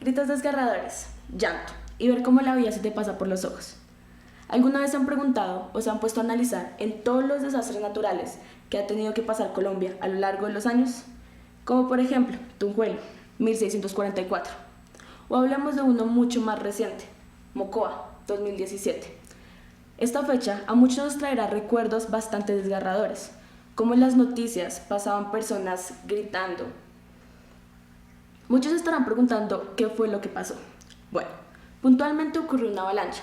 Gritos desgarradores, llanto y ver cómo la vida se te pasa por los ojos. ¿Alguna vez se han preguntado o se han puesto a analizar en todos los desastres naturales que ha tenido que pasar Colombia a lo largo de los años? Como por ejemplo, Tunjuelo, 1644. O hablamos de uno mucho más reciente, Mocoa, 2017. Esta fecha a muchos nos traerá recuerdos bastante desgarradores, como en las noticias pasaban personas gritando. Muchos estarán preguntando qué fue lo que pasó. Bueno, puntualmente ocurrió una avalancha,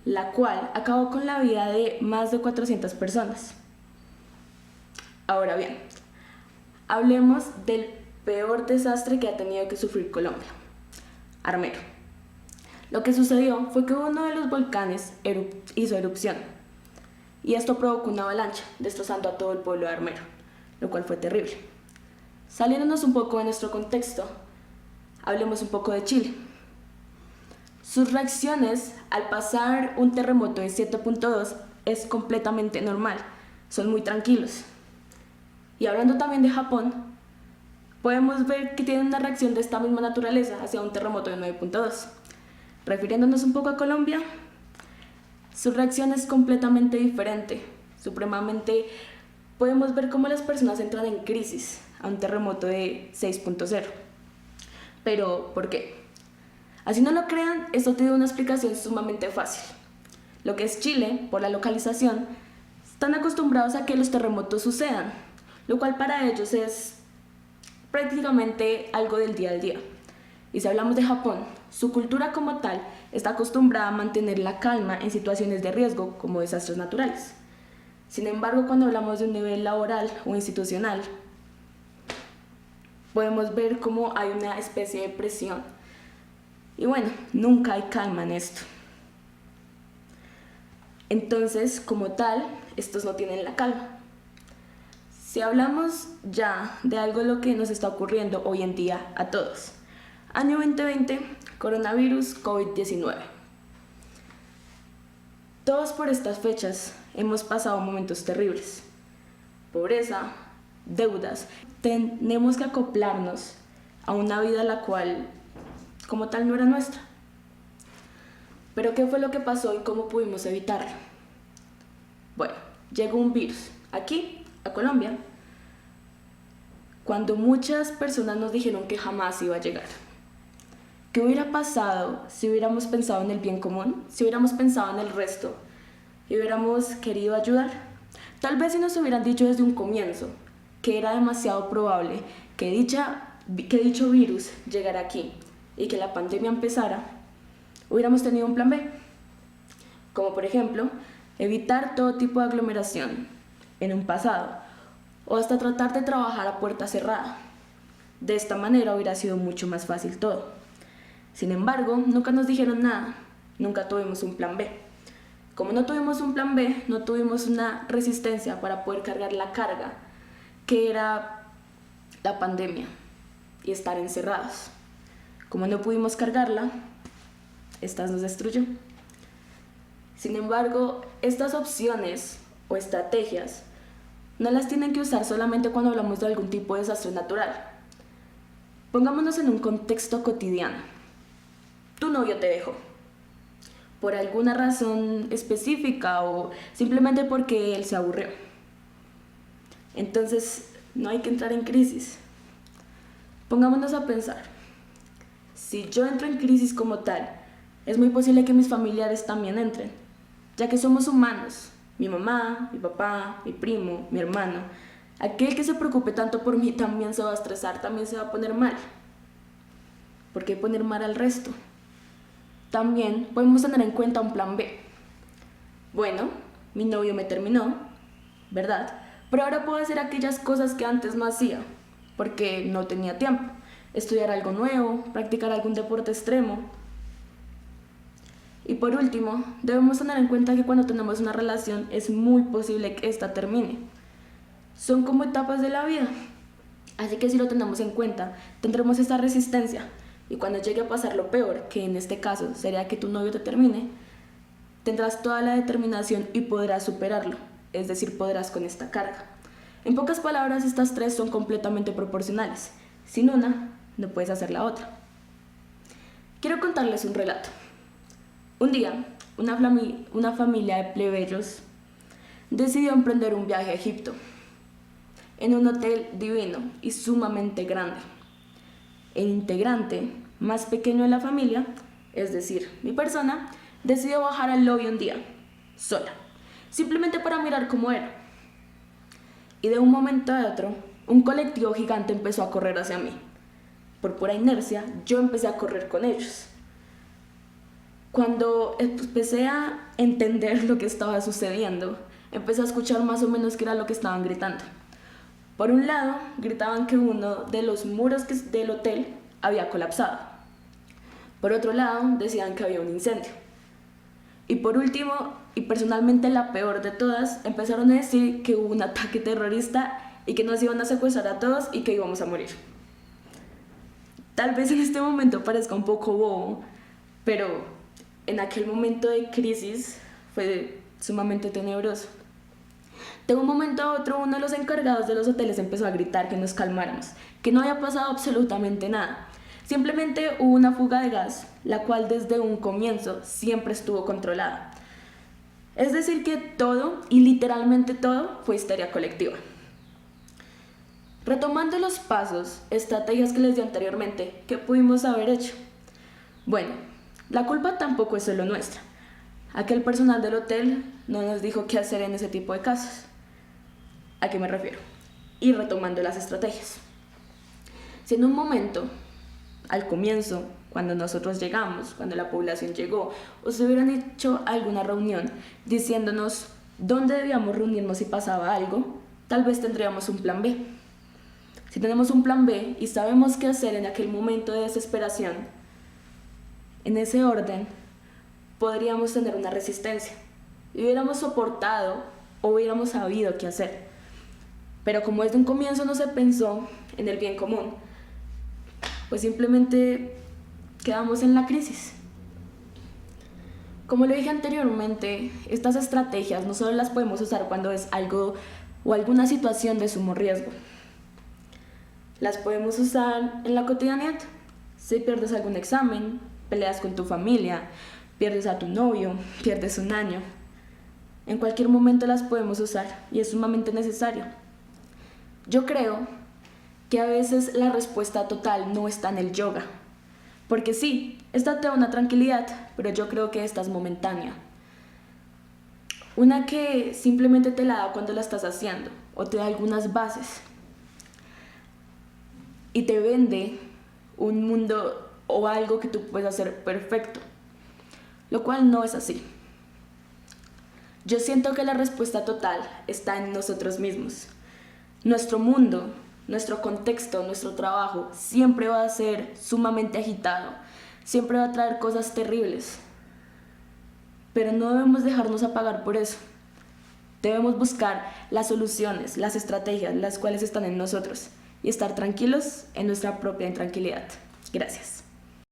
la cual acabó con la vida de más de 400 personas. Ahora bien, hablemos del peor desastre que ha tenido que sufrir Colombia, Armero. Lo que sucedió fue que uno de los volcanes hizo erupción y esto provocó una avalancha, destrozando a todo el pueblo de Armero, lo cual fue terrible. Saliéndonos un poco de nuestro contexto, hablemos un poco de Chile. Sus reacciones al pasar un terremoto de 7.2 es completamente normal, son muy tranquilos. Y hablando también de Japón, podemos ver que tienen una reacción de esta misma naturaleza hacia un terremoto de 9.2. Refiriéndonos un poco a Colombia, su reacción es completamente diferente. Supremamente podemos ver cómo las personas entran en crisis a un terremoto de 6.0. Pero, ¿por qué? Así no lo crean, esto tiene una explicación sumamente fácil. Lo que es Chile, por la localización, están acostumbrados a que los terremotos sucedan, lo cual para ellos es prácticamente algo del día al día. Y si hablamos de Japón, su cultura como tal está acostumbrada a mantener la calma en situaciones de riesgo como desastres naturales. Sin embargo, cuando hablamos de un nivel laboral o institucional, podemos ver cómo hay una especie de presión. Y bueno, nunca hay calma en esto. Entonces, como tal, estos no tienen la calma. Si hablamos ya de algo lo que nos está ocurriendo hoy en día a todos. Año 2020, coronavirus, COVID-19. Todos por estas fechas hemos pasado momentos terribles. Pobreza, deudas. Tenemos que acoplarnos a una vida la cual, como tal, no era nuestra. Pero ¿qué fue lo que pasó y cómo pudimos evitarlo? Bueno, llegó un virus aquí, a Colombia, cuando muchas personas nos dijeron que jamás iba a llegar. ¿Qué hubiera pasado si hubiéramos pensado en el bien común? Si hubiéramos pensado en el resto y hubiéramos querido ayudar. Tal vez si nos hubieran dicho desde un comienzo que era demasiado probable que dicho virus llegara aquí y que la pandemia empezara, hubiéramos tenido un plan B. Como por ejemplo, evitar todo tipo de aglomeración en un pasado o hasta tratar de trabajar a puerta cerrada. De esta manera hubiera sido mucho más fácil todo. Sin embargo, nunca nos dijeron nada, nunca tuvimos un plan B. Como no tuvimos un plan B, no tuvimos una resistencia para poder cargar la carga que era la pandemia y estar encerrados. Como no pudimos cargarla, esta nos destruyó. Sin embargo, estas opciones o estrategias no las tienen que usar solamente cuando hablamos de algún tipo de desastre natural. Pongámonos en un contexto cotidiano. Tu novio te dejó por alguna razón específica o simplemente porque él se aburrió. Entonces, no hay que entrar en crisis. Pongámonos a pensar. Si yo entro en crisis como tal, es muy posible que mis familiares también entren, ya que somos humanos. Mi mamá, mi papá, mi primo, mi hermano. Aquel que se preocupe tanto por mí también se va a estresar, también se va a poner mal. ¿Por qué poner mal al resto? También podemos tener en cuenta un plan B. Bueno, mi novio me terminó, ¿verdad? Pero ahora puedo hacer aquellas cosas que antes no hacía, porque no tenía tiempo. Estudiar algo nuevo, practicar algún deporte extremo. Y por último, debemos tener en cuenta que cuando tenemos una relación es muy posible que esta termine. Son como etapas de la vida. Así que si lo tenemos en cuenta, tendremos esta resistencia. Y cuando llegue a pasar lo peor, que en este caso sería que tu novio te termine, tendrás toda la determinación y podrás superarlo, es decir, podrás con esta carga. En pocas palabras, estas tres son completamente proporcionales. Sin una, no puedes hacer la otra. Quiero contarles un relato. Un día, una familia de plebeyos decidió emprender un viaje a Egipto, en un hotel divino y sumamente grande. El integrante más pequeño de la familia, es decir, mi persona, decidió bajar al lobby un día, sola, simplemente para mirar cómo era. Y de un momento a otro, un colectivo gigante empezó a correr hacia mí. Por pura inercia, yo empecé a correr con ellos. Cuando empecé a entender lo que estaba sucediendo, empecé a escuchar más o menos qué era lo que estaban gritando. Por un lado, gritaban que uno de los muros del hotel había colapsado. Por otro lado, decían que había un incendio. Y por último, y personalmente la peor de todas, empezaron a decir que hubo un ataque terrorista y que nos iban a secuestrar a todos y que íbamos a morir. Tal vez en este momento parezca un poco bobo, pero en aquel momento de crisis fue sumamente tenebroso. De un momento a otro, uno de los encargados de los hoteles empezó a gritar que nos calmáramos, que no había pasado absolutamente nada. Simplemente hubo una fuga de gas, la cual desde un comienzo siempre estuvo controlada. Es decir que todo, y literalmente todo, fue histeria colectiva. Retomando los pasos, estrategias que les di anteriormente, ¿qué pudimos haber hecho? Bueno, la culpa tampoco es solo nuestra. Aquel personal del hotel no nos dijo qué hacer en ese tipo de casos. ¿A qué me refiero? Y retomando las estrategias. Si en un momento, al comienzo, cuando nosotros llegamos, cuando la población llegó, o se hubieran hecho alguna reunión diciéndonos dónde debíamos reunirnos si pasaba algo, tal vez tendríamos un plan B. Si tenemos un plan B y sabemos qué hacer en aquel momento de desesperación, en ese orden, podríamos tener una resistencia. Y hubiéramos soportado o hubiéramos sabido qué hacer. Pero como desde un comienzo no se pensó en el bien común, pues simplemente quedamos en la crisis. Como lo dije anteriormente, estas estrategias no solo las podemos usar cuando es algo o alguna situación de sumo riesgo. Las podemos usar en la cotidianidad. Si pierdes algún examen, peleas con tu familia, pierdes a tu novio, pierdes un año. En cualquier momento las podemos usar y es sumamente necesario. Yo creo que a veces la respuesta total no está en el yoga. Porque sí, esta te da una tranquilidad, pero yo creo que esta es momentánea. Una que simplemente te la da cuando la estás haciendo o te da algunas bases. Y te vende un mundo o algo que tú puedes hacer perfecto, lo cual no es así. Yo siento que la respuesta total está en nosotros mismos. Nuestro mundo, nuestro contexto, nuestro trabajo siempre va a ser sumamente agitado, siempre va a traer cosas terribles, pero no debemos dejarnos apagar por eso. Debemos buscar las soluciones, las estrategias, las cuales están en nosotros y estar tranquilos en nuestra propia intranquilidad. Gracias.